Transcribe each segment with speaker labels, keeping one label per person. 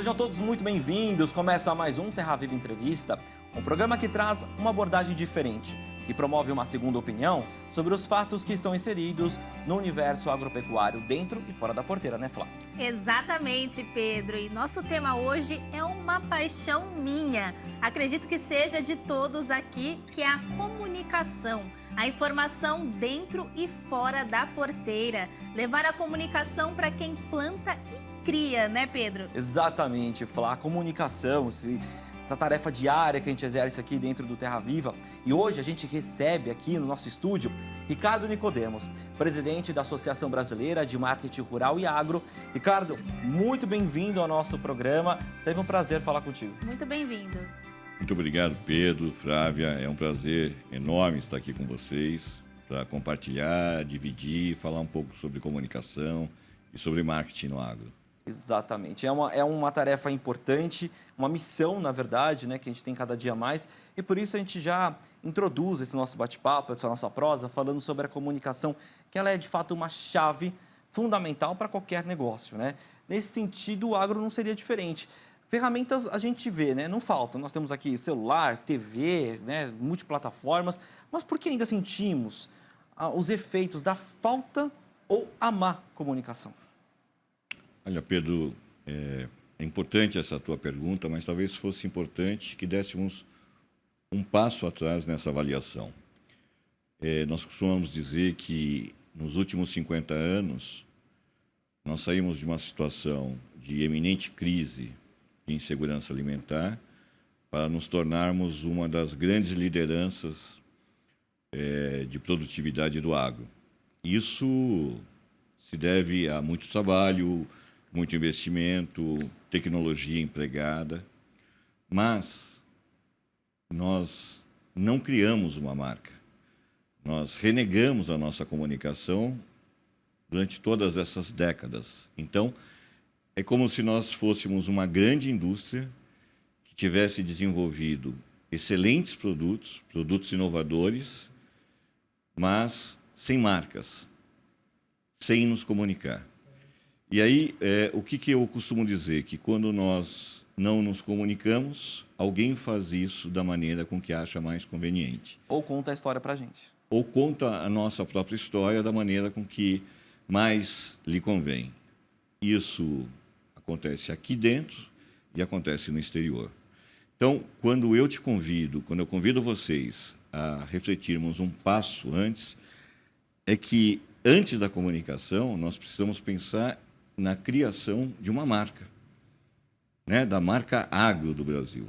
Speaker 1: sejam todos muito bem-vindos. Começa mais um Terra Viva Entrevista, um programa que traz uma abordagem diferente e promove uma segunda opinião sobre os fatos que estão inseridos no universo agropecuário dentro e fora da porteira, né, Flá?
Speaker 2: Exatamente, Pedro. E nosso tema hoje é uma paixão minha. Acredito que seja de todos aqui, que é a comunicação. A informação dentro e fora da porteira. Levar a comunicação para quem planta e cria, né, Pedro?
Speaker 1: Exatamente, Flá. A comunicação, essa tarefa diária que a gente exerce aqui dentro do Terra Viva. E hoje a gente recebe aqui no nosso estúdio Ricardo Nicodemos, presidente da Associação Brasileira de Marketing Rural e Agro. Ricardo, muito bem-vindo ao nosso programa. Sempre um prazer falar contigo.
Speaker 2: Muito bem-vindo.
Speaker 3: Muito obrigado, Pedro, Flávia. É um prazer enorme estar aqui com vocês para compartilhar, dividir, falar um pouco sobre comunicação e sobre marketing no agro.
Speaker 1: Exatamente. É uma tarefa importante, uma missão, na verdade, né, que a gente tem cada dia mais. E por isso a gente já introduz esse nosso bate-papo, essa nossa prosa, falando sobre a comunicação, que ela é, de fato, uma chave fundamental para qualquer negócio, né? Nesse sentido, o agro não seria diferente. Ferramentas a gente vê, né? Não faltam. Nós temos aqui celular, TV, né? Multiplataformas. Mas por que ainda sentimos os efeitos da falta ou a má comunicação?
Speaker 3: Olha, Pedro, é importante essa tua pergunta, mas talvez fosse importante que dessemos um passo atrás nessa avaliação. Nós costumamos dizer que nos últimos 50 anos nós saímos de uma situação de eminente crise de insegurança alimentar para nos tornarmos uma das grandes lideranças de produtividade do agro. Isso se deve a muito trabalho, muito investimento, tecnologia empregada, mas nós não criamos uma marca. Nós renegamos a nossa comunicação durante todas essas décadas. Então, é como se nós fôssemos uma grande indústria que tivesse desenvolvido excelentes produtos inovadores, mas sem marcas, sem nos comunicar. E aí, o que eu costumo dizer? Que quando nós não nos comunicamos, alguém faz isso da maneira com que acha mais conveniente.
Speaker 1: Ou conta a história para a gente.
Speaker 3: Ou conta a nossa própria história da maneira com que mais lhe convém. Isso acontece aqui dentro e acontece no exterior. Então, quando eu convido vocês a refletirmos um passo antes, é que antes da comunicação, nós precisamos pensar na criação de uma marca, né, da marca agro do Brasil.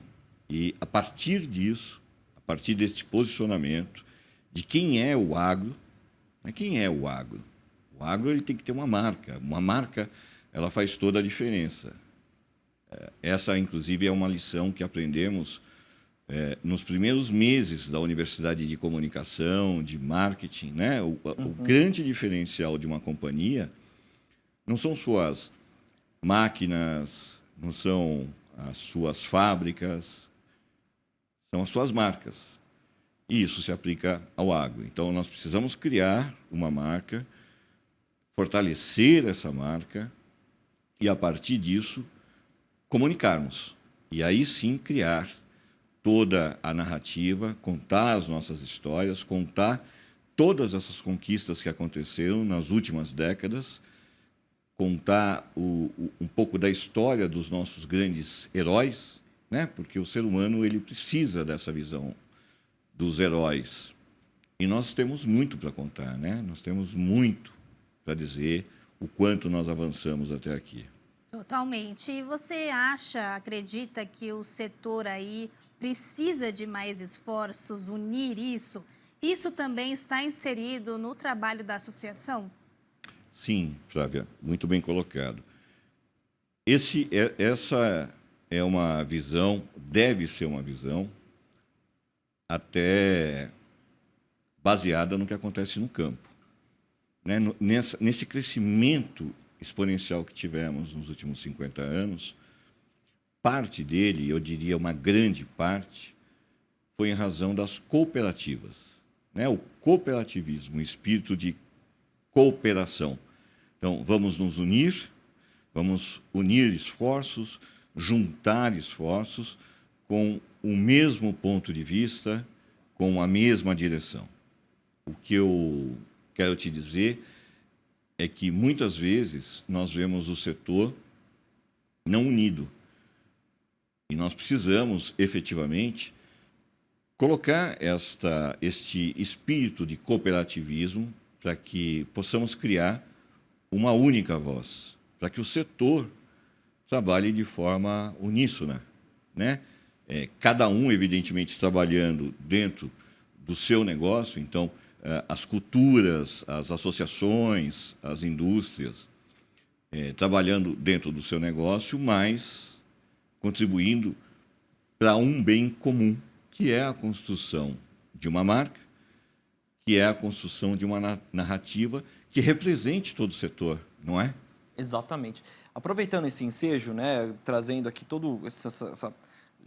Speaker 3: E a partir disso, a partir deste posicionamento de quem é o agro, né, quem é o agro? O agro ele tem que ter uma marca. Uma marca, ela faz toda a diferença. Essa, inclusive, é uma lição que aprendemos nos primeiros meses da Universidade de Comunicação, de Marketing, né? O grande diferencial de uma companhia não são suas máquinas, não são as suas fábricas, são as suas marcas. E isso se aplica ao agro. Então, nós precisamos criar uma marca, fortalecer essa marca e, a partir disso, comunicarmos. E aí sim criar toda a narrativa, contar as nossas histórias, contar todas essas conquistas que aconteceram nas últimas décadas, contar um pouco da história dos nossos grandes heróis, né? Porque o ser humano ele precisa dessa visão dos heróis. E nós temos muito para contar, né? Nós temos muito para dizer o quanto nós avançamos até aqui.
Speaker 2: Totalmente. E você acredita que o setor aí precisa de mais esforços, unir isso? Isso também está inserido no trabalho da associação?
Speaker 3: Sim, Flávia, muito bem colocado. Essa é uma visão, deve ser uma visão, até baseada no que acontece no campo. Né? Nesse crescimento exponencial que tivemos nos últimos 50 anos, parte dele, eu diria uma grande parte, foi em razão das cooperativas. Né? O cooperativismo, o espírito de cooperação. Então, vamos nos unir, vamos unir esforços, juntar esforços com o mesmo ponto de vista, com a mesma direção. O que eu quero te dizer é que, muitas vezes, nós vemos o setor não unido. E nós precisamos, efetivamente, colocar este espírito de cooperativismo para que possamos criar uma única voz, para que o setor trabalhe de forma uníssona, né? Cada um, evidentemente, trabalhando dentro do seu negócio. Então, as culturas, as associações, as indústrias, trabalhando dentro do seu negócio, mas contribuindo para um bem comum, que é a construção de uma marca, que é a construção de uma narrativa que represente todo o setor, não é?
Speaker 1: Exatamente. Aproveitando esse ensejo, né, trazendo aqui toda essa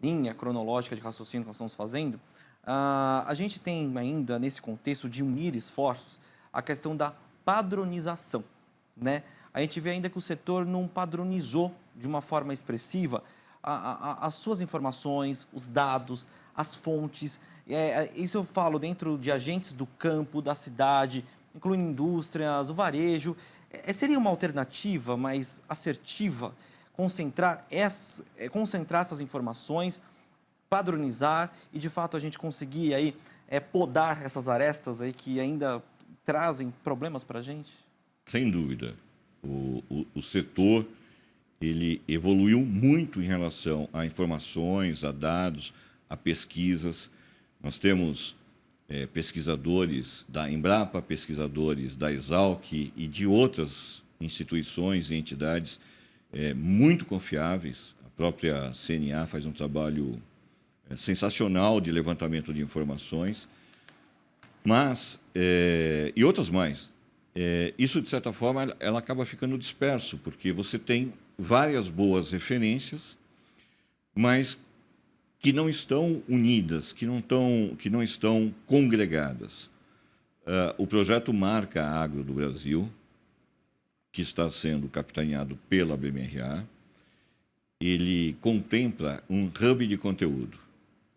Speaker 1: linha cronológica de raciocínio que nós estamos fazendo, a gente tem ainda, nesse contexto de unir esforços, a questão da padronização, né? A gente vê ainda que o setor não padronizou de uma forma expressiva as suas informações, os dados, as fontes. Isso eu falo dentro de agentes do campo, da cidade, incluindo indústrias, o varejo. Seria uma alternativa mais assertiva concentrar essas informações, padronizar e, de fato, a gente conseguir aí, podar essas arestas aí que ainda trazem problemas para a gente?
Speaker 3: Sem dúvida. O setor ele evoluiu muito em relação a informações, a dados, a pesquisas. Nós temos pesquisadores da Embrapa, pesquisadores da Exalc e de outras instituições e entidades muito confiáveis. A própria CNA faz um trabalho sensacional de levantamento de informações, mas e outras mais. Isso, de certa forma, ela acaba ficando disperso, porque você tem várias boas referências, mas que não estão unidas, que não estão congregadas. O projeto Marca Agro do Brasil, que está sendo capitaneado pela BMRA, ele contempla um hub de conteúdo.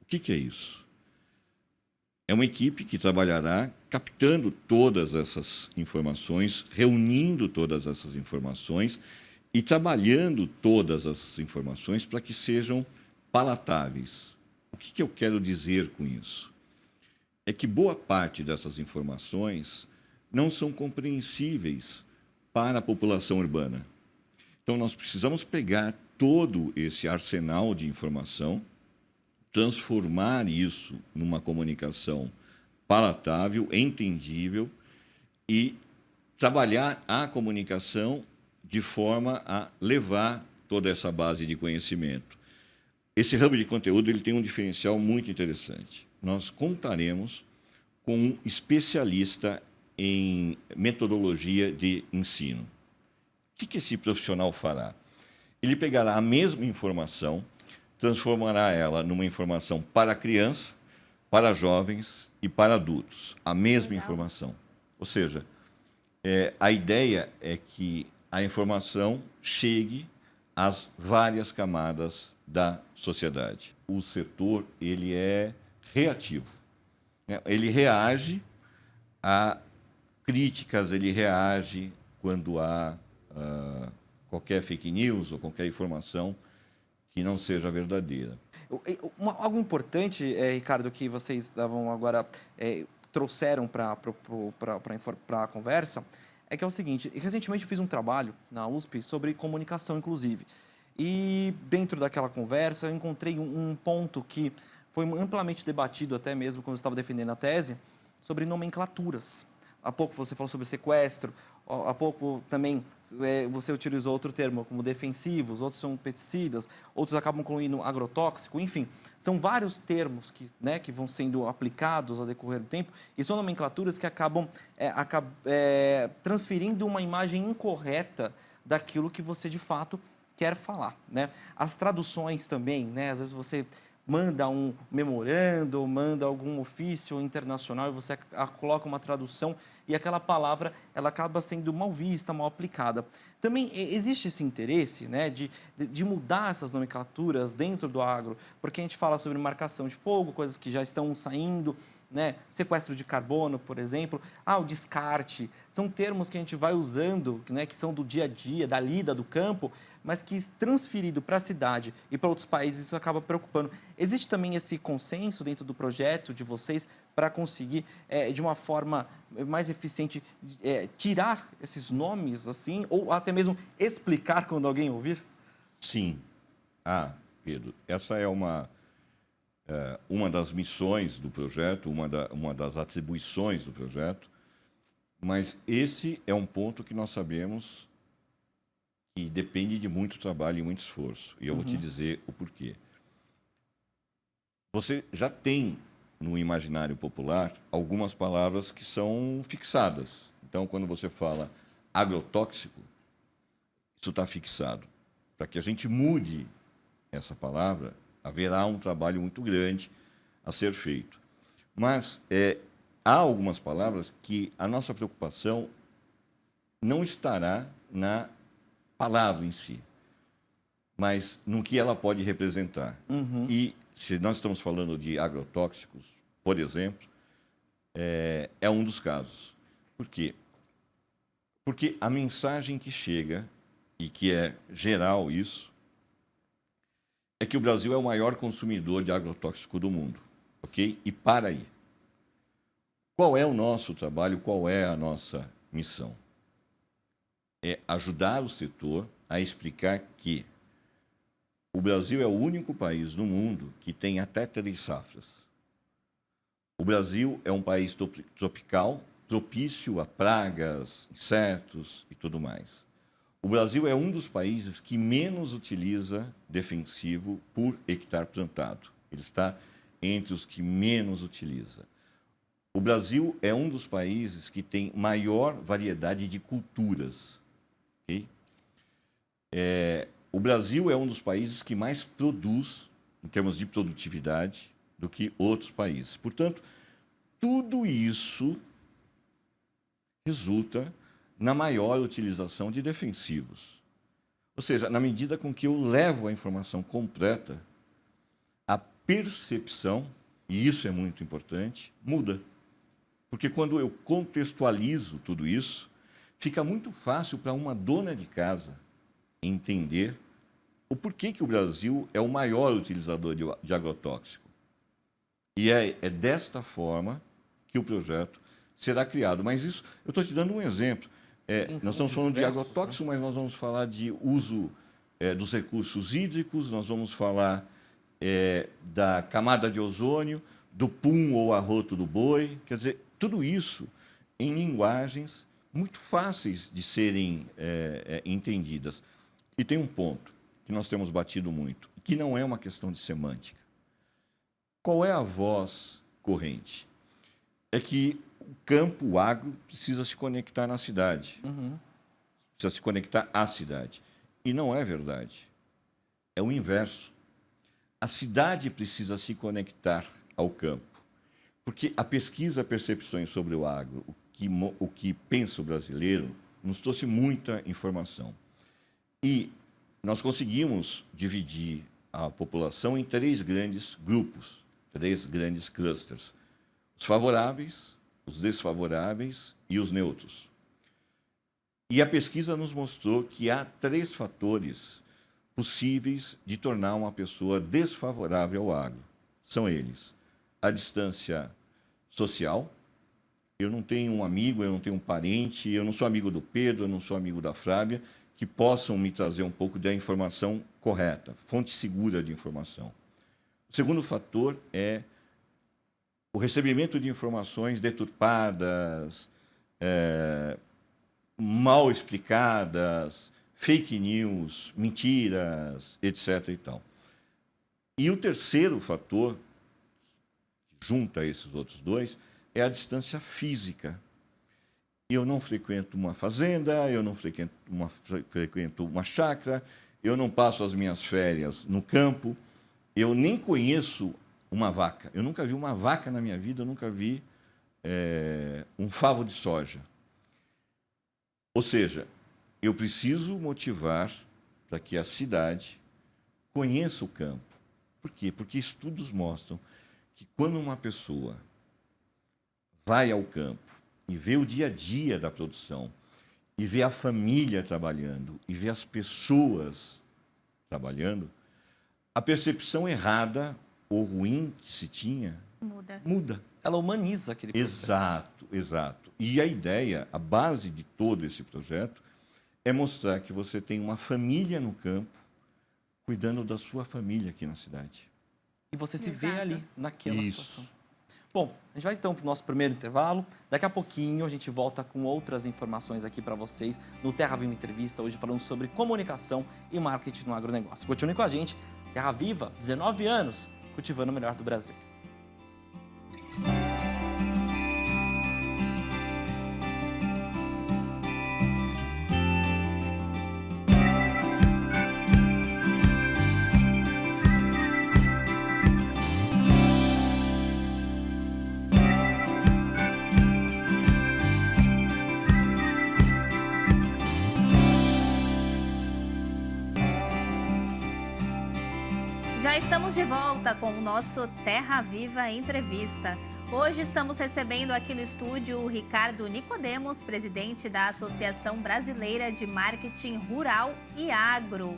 Speaker 3: O que é isso? É uma equipe que trabalhará captando todas essas informações, reunindo todas essas informações e trabalhando todas essas informações para que sejam palatáveis. O que eu quero dizer com isso? É que boa parte dessas informações não são compreensíveis para a população urbana. Então, nós precisamos pegar todo esse arsenal de informação, transformar isso numa comunicação palatável, entendível e trabalhar a comunicação de forma a levar toda essa base de conhecimento. Esse hub de conteúdo ele tem um diferencial muito interessante. Nós contaremos com um especialista em metodologia de ensino. O que esse profissional fará? Ele pegará a mesma informação, transformará ela numa informação para criança, para jovens e para adultos. A mesma informação. Ou seja, a ideia é que a informação chegue às várias camadas da sociedade. O setor ele é reativo. Ele reage a críticas, ele reage quando há qualquer fake news ou qualquer informação que não seja verdadeira.
Speaker 1: Algo importante, Ricardo, que vocês estavam agora trouxeram para a conversa, é que é o seguinte: recentemente eu fiz um trabalho na USP sobre comunicação, inclusive. E dentro daquela conversa eu encontrei um ponto que foi amplamente debatido, até mesmo quando eu estava defendendo a tese, sobre nomenclaturas. Há pouco você falou sobre sequestro, há pouco também você utilizou outro termo, como defensivos, outros são pesticidas, outros acabam incluindo agrotóxico, enfim. São vários termos que vão sendo aplicados ao decorrer do tempo e são nomenclaturas que acabam transferindo uma imagem incorreta daquilo que você, de fato, quer falar, né? As traduções também, né? Às vezes você manda um memorando, manda algum ofício internacional e você coloca uma tradução e aquela palavra ela acaba sendo mal vista, mal aplicada. Também existe esse interesse, né, de mudar essas nomenclaturas dentro do agro, porque a gente fala sobre marcação de fogo, coisas que já estão saindo, né, sequestro de carbono, por exemplo, o descarte, são termos que a gente vai usando, né, que são do dia a dia, da lida, do campo, mas que transferido para a cidade e para outros países isso acaba preocupando. Existe também esse consenso dentro do projeto de vocês para conseguir, de uma forma mais eficiente, tirar esses nomes, assim, ou até mesmo explicar quando alguém ouvir?
Speaker 3: Sim. Pedro, essa é uma das missões do projeto, uma das atribuições do projeto, mas esse é um ponto que nós sabemos que depende de muito trabalho e muito esforço. E eu vou te dizer o porquê. Você já tem no imaginário popular algumas palavras que são fixadas. Então, quando você fala agrotóxico, isso está fixado. Para que a gente mude essa palavra, haverá um trabalho muito grande a ser feito. Mas há algumas palavras que a nossa preocupação não estará na palavra em si, mas no que ela pode representar. E se nós estamos falando de agrotóxicos, por exemplo, é um dos casos. Por quê? Porque a mensagem que chega, e que é geral isso, é que o Brasil é o maior consumidor de agrotóxico do mundo, ok? E para aí. Qual é o nosso trabalho, qual é a nossa missão? É ajudar o setor a explicar que o Brasil é o único país no mundo que tem até 3 safras. O Brasil é um país tropical, propício a pragas, insetos e tudo mais. O Brasil é um dos países que menos utiliza defensivo por hectare plantado. Ele está entre os que menos utiliza. O Brasil é um dos países que tem maior variedade de culturas. Okay? O Brasil é um dos países que mais produz, em termos de produtividade, do que outros países. Portanto, tudo isso resulta na maior utilização de defensivos. Ou seja, na medida com que eu levo a informação completa, a percepção, e isso é muito importante, muda. Porque quando eu contextualizo tudo isso, fica muito fácil para uma dona de casa entender o porquê que o Brasil é o maior utilizador de agrotóxico. E é desta forma que o projeto será criado. Mas isso, eu estou te dando um exemplo. Nós estamos falando de agrotóxico, mas nós vamos falar de uso dos recursos hídricos, nós vamos falar da camada de ozônio, do pum ou arroto do boi. Quer dizer, tudo isso em linguagens muito fáceis de serem entendidas. E tem um ponto que nós temos batido muito, que não é uma questão de semântica. Qual é a voz corrente? É que o campo, o agro, precisa se conectar na cidade. Precisa se conectar à cidade. E não é verdade. É o inverso. A cidade precisa se conectar ao campo. Porque a pesquisa Percepções sobre o Agro, o que pensa o brasileiro, nos trouxe muita informação. E nós conseguimos dividir a população em 3 grandes grupos, 3 grandes clusters. Os favoráveis, os desfavoráveis e os neutros. E a pesquisa nos mostrou que há 3 fatores possíveis de tornar uma pessoa desfavorável ao agro. São eles: a distância social. Eu não tenho um amigo, eu não tenho um parente, eu não sou amigo do Pedro, eu não sou amigo da Fábia, que possam me trazer um pouco da informação correta, fonte segura de informação. O segundo fator é o recebimento de informações deturpadas, mal explicadas, fake news, mentiras, etc. e tal. E o terceiro fator, que junta esses outros 2, é a distância física. Eu não frequento uma fazenda, eu não frequento uma chácara, eu não passo as minhas férias no campo, eu nem conheço uma vaca. Eu nunca vi uma vaca na minha vida, eu nunca vi um favo de soja. Ou seja, eu preciso motivar para que a cidade conheça o campo. Por quê? Porque estudos mostram que quando uma pessoa vai ao campo e vê o dia a dia da produção, e vê a família trabalhando, e vê as pessoas trabalhando, a percepção errada ou ruim que se tinha muda.
Speaker 1: Ela humaniza aquele processo.
Speaker 3: Exato, exato. E a ideia, a base de todo esse projeto, é mostrar que você tem uma família no campo cuidando da sua família aqui na cidade.
Speaker 1: E você se vê
Speaker 2: Exato.
Speaker 1: ali, naquela
Speaker 3: Isso.
Speaker 1: situação. Bom, a gente vai então para o nosso primeiro intervalo. Daqui a pouquinho a gente volta com outras informações aqui para vocês no Terra Viva Entrevista, hoje falando sobre comunicação e marketing no agronegócio. Continue com a gente. Terra Viva, 19 anos, cultivando o melhor do Brasil.
Speaker 2: Já estamos de volta com o nosso Terra Viva Entrevista. Hoje estamos recebendo aqui no estúdio o Ricardo Nicodemos, presidente da Associação Brasileira de Marketing Rural e Agro.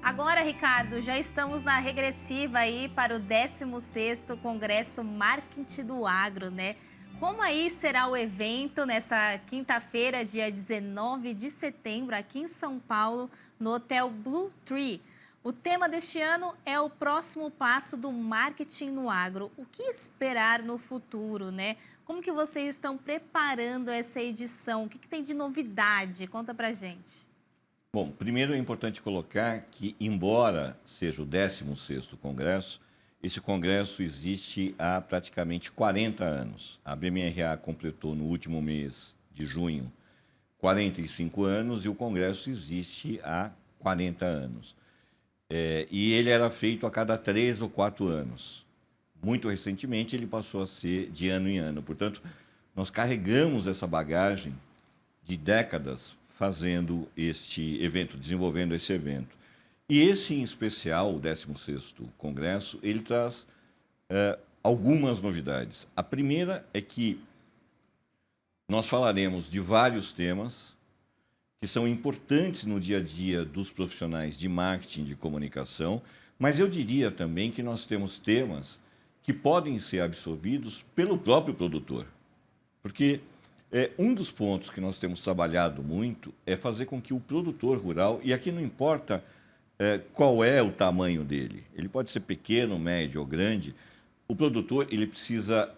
Speaker 2: Agora, Ricardo, já estamos na regressiva aí para o 16º Congresso Marketing do Agro, né? Como aí será o evento nesta quinta-feira, dia 19 de setembro, aqui em São Paulo, no Hotel Blue Tree? O tema deste ano é o próximo passo do marketing no agro. O que esperar no futuro, né? Como que vocês estão preparando essa edição? O que tem de novidade? Conta pra gente.
Speaker 3: Bom, primeiro é importante colocar que, embora seja o 16º Congresso, esse congresso existe há praticamente 40 anos. A BMRA completou no último mês de junho 45 anos e o congresso existe há 40 anos. E ele era feito a cada 3 ou 4 anos. Muito recentemente, ele passou a ser de ano em ano. Portanto, nós carregamos essa bagagem de décadas fazendo este evento, desenvolvendo esse evento. E esse, em especial, o 16º Congresso, ele traz algumas novidades. A primeira é que nós falaremos de vários temas que são importantes no dia a dia dos profissionais de marketing, de comunicação, mas eu diria também que nós temos temas que podem ser absorvidos pelo próprio produtor. Porque um dos pontos que nós temos trabalhado muito é fazer com que o produtor rural, e aqui não importa qual é o tamanho dele, ele pode ser pequeno, médio ou grande, o produtor ele precisa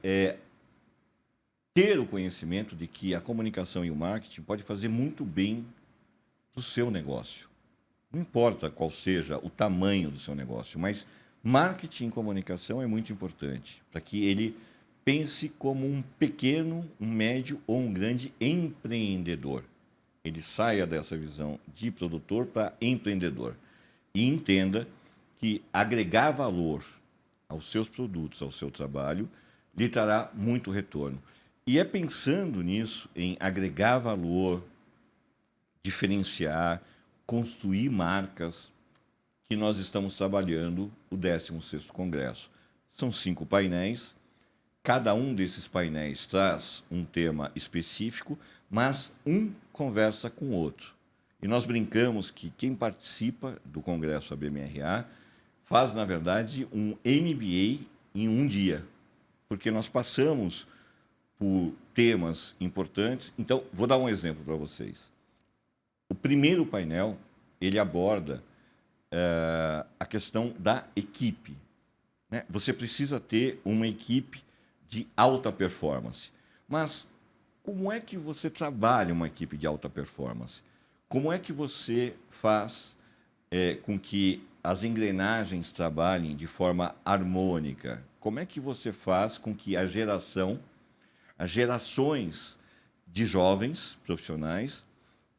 Speaker 3: ter o conhecimento de que a comunicação e o marketing pode fazer muito bem para o seu negócio. Não importa qual seja o tamanho do seu negócio, mas marketing e comunicação é muito importante para que ele pense como um pequeno, um médio ou um grande empreendedor. Ele saia dessa visão de produtor para empreendedor e entenda que agregar valor aos seus produtos, ao seu trabalho, lhe trará muito retorno. E é pensando nisso, em agregar valor, diferenciar, construir marcas, que nós estamos trabalhando o 16º Congresso. São 5 painéis, cada um desses painéis traz um tema específico, mas um conversa com o outro. E nós brincamos que quem participa do Congresso ABMRA faz, na verdade, um MBA em um dia, porque nós passamos por temas importantes. Então, vou dar um exemplo para vocês. O primeiro painel, ele aborda a questão da equipe, né? Você precisa ter uma equipe de alta performance. Mas como é que você trabalha uma equipe de alta performance? Como é que você faz com que as engrenagens trabalhem de forma harmônica? Como é que você faz com que as gerações de jovens profissionais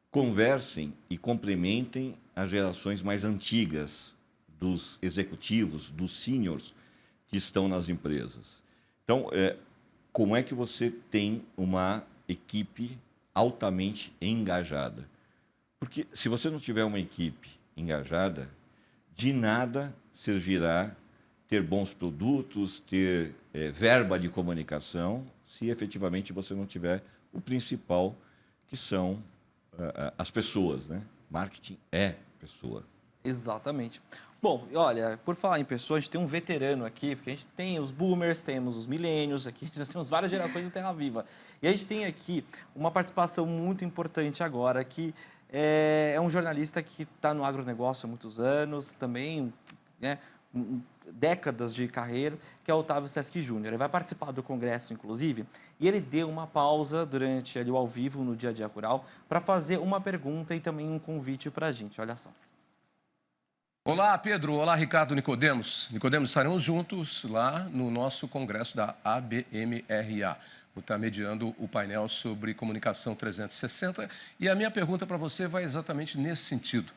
Speaker 3: conversem e complementem as gerações mais antigas dos executivos, dos seniors que estão nas empresas? Então, como é que você tem uma equipe altamente engajada. Porque se você não tiver uma equipe engajada, de nada servirá ter bons produtos, ter verba de comunicação, se efetivamente você não tiver o principal, que são as pessoas, né? Marketing é pessoa.
Speaker 1: Exatamente. Bom, e olha, por falar em pessoas, a gente tem um veterano aqui, porque a gente tem os boomers, temos os milênios aqui, já temos várias gerações do Terra Viva. E a gente tem aqui uma participação muito importante agora, que é um jornalista que está no agronegócio há muitos anos, também, né, décadas de carreira, que é o Otávio Seschi Júnior. Ele vai participar do congresso, inclusive, e ele deu uma pausa durante ali o ao vivo, no Dia a Dia Rural, para fazer uma pergunta e também um convite para a gente. Olha só.
Speaker 4: Olá, Pedro. Olá, Ricardo Nicodemos. Nicodemos, estaremos juntos lá no nosso congresso da ABMRA. Vou estar mediando o painel sobre comunicação 360. E a minha pergunta para você vai exatamente nesse sentido.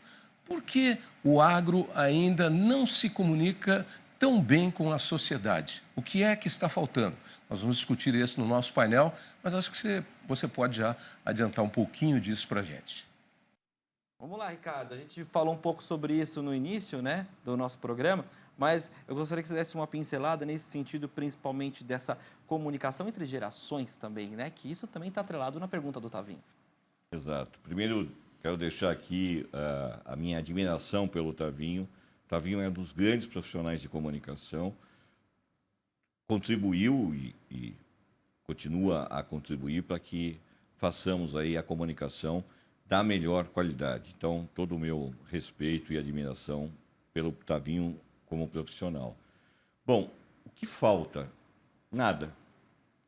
Speaker 4: Por que o agro ainda não se comunica tão bem com a sociedade? O que é que está faltando? Nós vamos discutir isso no nosso painel, mas acho que você pode já adiantar um pouquinho disso para a gente.
Speaker 1: Vamos lá, Ricardo. A gente falou um pouco sobre isso no início, né, do nosso programa, mas eu gostaria que você desse uma pincelada nesse sentido, principalmente dessa comunicação entre gerações também, né, que isso também está atrelado na pergunta do Tavinho.
Speaker 3: Exato. Primeiro, quero deixar aqui a minha admiração pelo Tavinho. Tavinho é um dos grandes profissionais de comunicação, contribuiu e continua a contribuir para que façamos aí a comunicação da melhor qualidade. Então, todo o meu respeito e admiração pelo Tavinho como profissional. Bom, o que falta? Nada.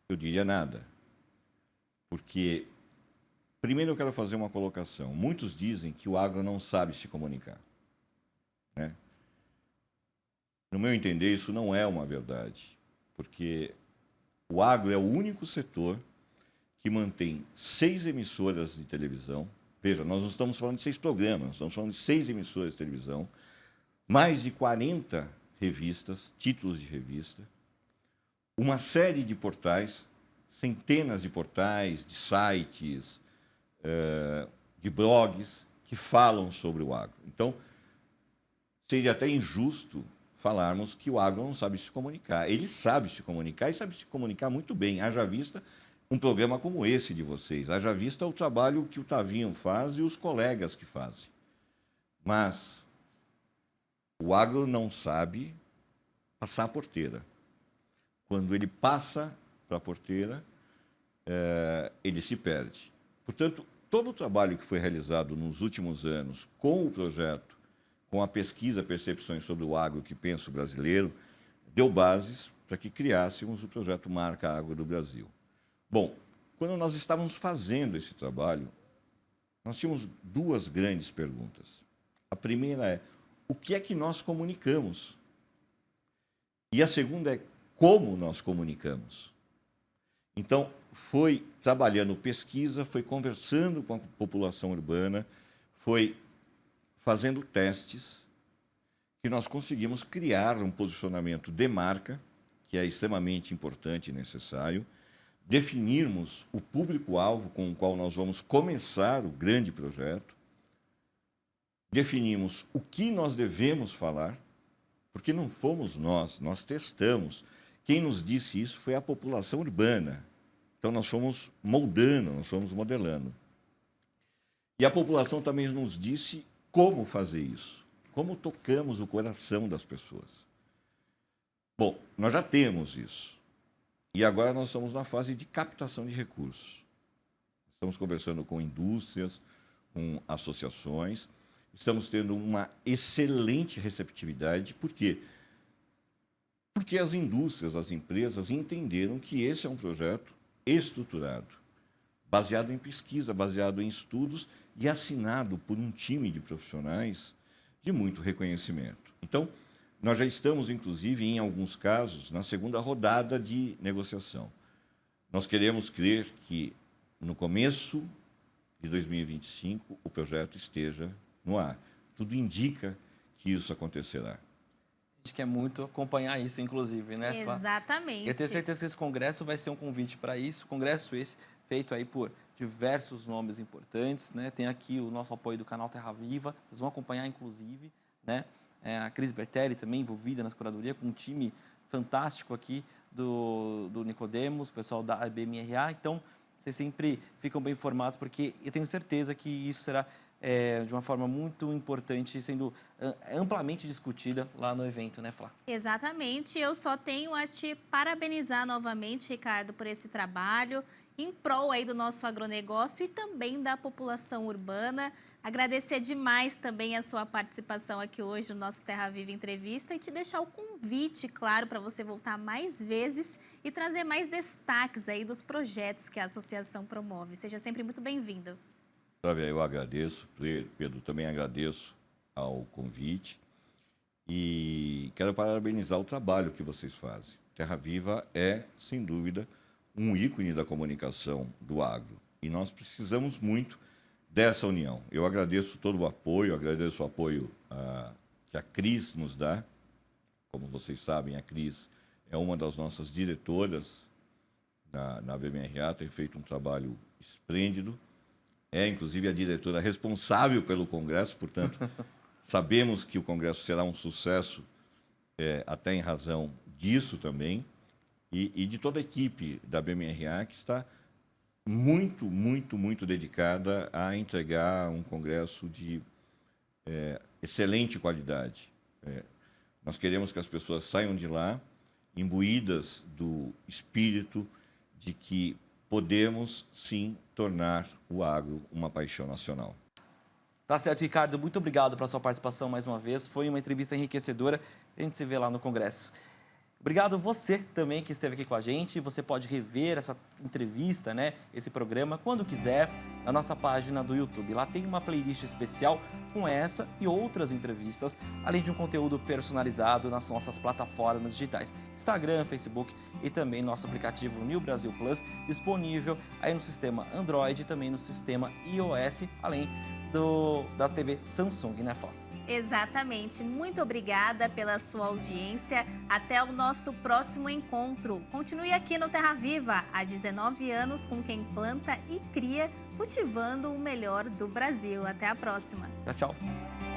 Speaker 3: Eu diria nada. Porque, primeiro eu quero fazer uma colocação. Muitos dizem que o agro não sabe se comunicar, né? No meu entender, isso não é uma verdade. Porque o agro é o único setor que mantém 6 emissoras de televisão. Veja, nós não estamos falando de 6 programas, nós estamos falando de 6 emissoras de televisão, mais de 40 revistas, títulos de revista, uma série de portais, centenas de portais, de sites, de blogs que falam sobre o agro. Então, seria até injusto falarmos que o agro não sabe se comunicar. Ele sabe se comunicar e sabe se comunicar muito bem, haja vista um programa como esse de vocês. Haja vista o trabalho que o Tavinho faz e os colegas que fazem. Mas o agro não sabe passar a porteira. Quando ele passa para a porteira, ele se perde. Portanto, todo o trabalho que foi realizado nos últimos anos com o projeto, com a pesquisa Percepções sobre o Agro que Pensa o Brasileiro, deu bases para que criássemos o projeto Marca Agro do Brasil. Bom, quando nós estávamos fazendo esse trabalho, nós tínhamos 2 grandes perguntas. A primeira é, o que é que nós comunicamos? E a segunda é, como nós comunicamos? Então, foi trabalhando pesquisa, foi conversando com a população urbana, foi fazendo testes, que nós conseguimos criar um posicionamento de marca, que é extremamente importante e necessário, definirmos o público-alvo com o qual nós vamos começar o grande projeto, definimos o que nós devemos falar, porque não fomos nós testamos. Quem nos disse isso foi a população urbana. Então, nós fomos moldando, nós fomos modelando. E a população também nos disse como fazer isso, como tocamos o coração das pessoas. Bom, nós já temos isso. E agora nós estamos na fase de captação de recursos. Estamos conversando com indústrias, com associações. Estamos tendo uma excelente receptividade. Por quê? Porque as indústrias, as empresas entenderam que esse é um projeto estruturado, baseado em pesquisa, baseado em estudos e assinado por um time de profissionais de muito reconhecimento. Então, nós já estamos, inclusive, em alguns casos, na 2ª rodada de negociação. Nós queremos crer que, no começo de 2025, o projeto esteja no ar. Tudo indica que isso acontecerá.
Speaker 1: A gente quer muito acompanhar isso, inclusive, né, Flá?
Speaker 2: Exatamente.
Speaker 1: Eu tenho certeza que esse congresso vai ser um convite para isso. Congresso esse feito aí por diversos nomes importantes, né? Tem aqui o nosso apoio do canal Terra Viva. Vocês vão acompanhar, inclusive, né? A Cris Bertelli também envolvida nas curadorias, com um time fantástico aqui do Nicodemos, o pessoal da ABMRA. Então, vocês sempre ficam bem informados, porque eu tenho certeza que isso será de uma forma muito importante, sendo amplamente discutida lá no evento, né, Flá?
Speaker 2: Exatamente. Eu só tenho a te parabenizar novamente, Ricardo, por esse trabalho em prol aí do nosso agronegócio e também da população urbana. Agradecer demais também a sua participação aqui hoje no nosso Terra Viva Entrevista e te deixar o convite, claro, para você voltar mais vezes e trazer mais destaques aí dos projetos que a associação promove. Seja sempre muito bem-vindo.
Speaker 3: Flávia, eu agradeço, Pedro, também agradeço ao convite e quero parabenizar o trabalho que vocês fazem. Terra Viva é, sem dúvida, um ícone da comunicação do agro e nós precisamos muito dessa união. Eu agradeço todo o apoio, agradeço o apoio que a Cris nos dá. Como vocês sabem, a Cris é uma das nossas diretoras na BMRA, tem feito um trabalho esplêndido. É, inclusive, a diretora responsável pelo Congresso, portanto, sabemos que o Congresso será um sucesso, até em razão disso também, e de toda a equipe da BMRA, que está muito, muito, muito dedicada a entregar um Congresso de excelente qualidade. Nós queremos que as pessoas saiam de lá imbuídas do espírito de que podemos, sim, tornar o agro uma paixão nacional.
Speaker 1: Tá certo, Ricardo. Muito obrigado pela sua participação mais uma vez. Foi uma entrevista enriquecedora. A gente se vê lá no Congresso. Obrigado você também que esteve aqui com a gente. Você pode rever essa entrevista, né, esse programa, quando quiser, na nossa página do YouTube. Lá tem uma playlist especial com essa e outras entrevistas, além de um conteúdo personalizado nas nossas plataformas digitais, Instagram, Facebook e também nosso aplicativo New Brasil Plus, disponível aí no sistema Android e também no sistema iOS, além da TV Samsung, né, Flá?
Speaker 2: Exatamente. Muito obrigada pela sua audiência. Até o nosso próximo encontro. Continue aqui no Terra Viva, há 19 anos com quem planta e cria, cultivando o melhor do Brasil. Até a próxima.
Speaker 1: Tchau, tchau.